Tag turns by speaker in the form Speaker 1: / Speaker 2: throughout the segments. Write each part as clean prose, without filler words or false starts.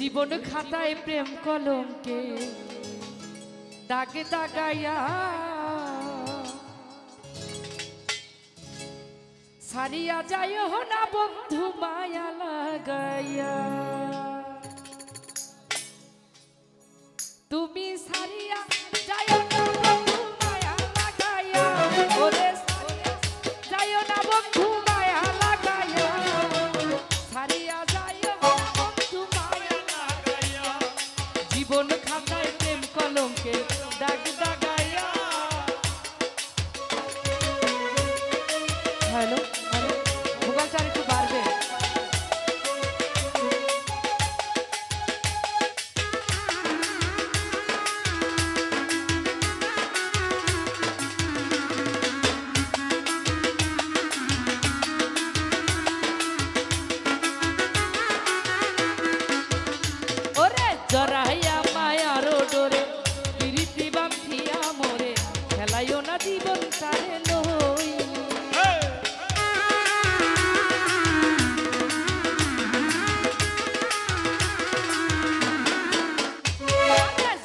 Speaker 1: জীবন খাতায় প্রেম কলঙ্কে দাগে দাগাইয়া সারিয়া যায় না বন্ধু মায়া লাগাইয়া তুমি সারিয়া যায় না বন্ধু মায়া লাগাইয়া ওরে যায় না বন্ধু মায়া লাগাইয়া সারিয়া যায় বন্ধু মায়া লাগাইয়া জীবন খাতায় প্রেম কলঙ্কে দাগ দাগাইয়া। হ্যালো হ্যালো ভোকাল চার একটু বাড়বে। জরাইয়া মায়ার ডোরে প্রীতি বাঁধিয়া মোরে খেলাইও না জীবন তারে লই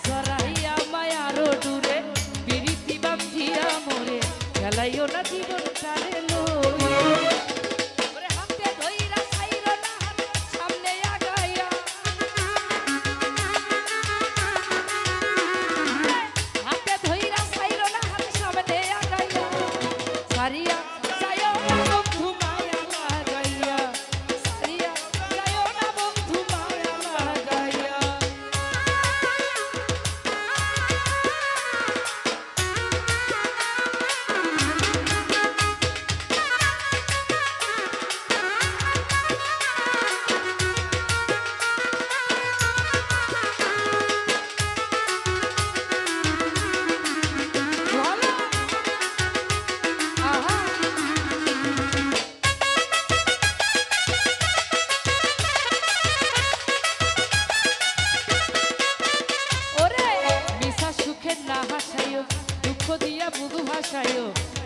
Speaker 1: জরাইয়া মায়ার ডোরে প্রীতি বাঁধিয়া মোরে খেলাইও না জীবন তারে লই দুঃখ দিয়া বুধু ভাসায়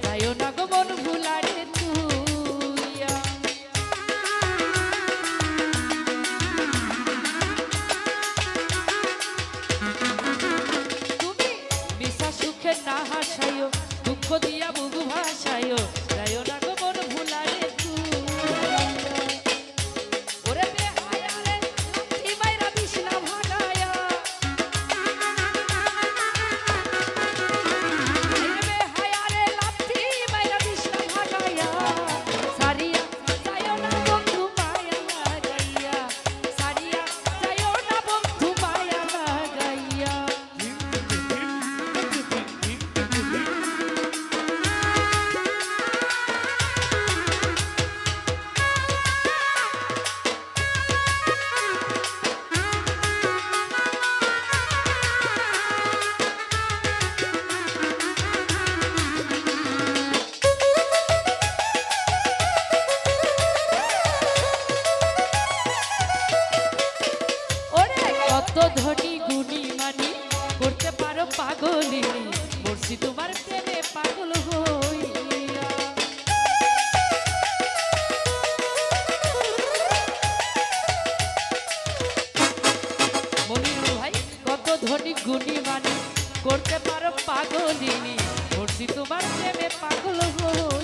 Speaker 1: তাইও না গো মন ভুলারে তুইয়া তুমি মিশা সুখে না হাসায় দুঃখ দিয়া বুধু ভাসায় তাইও না গো মন ভুলারে ধনী গুণী মানি করতে পারো পাগলিনী মরছি তোমার প্রেমে পাগল হইয়া মনির ভাই কত ধনী গুণী মানি করতে পারো পাগলিনী মরছি তোমার প্রেমে পাগল হইয়া।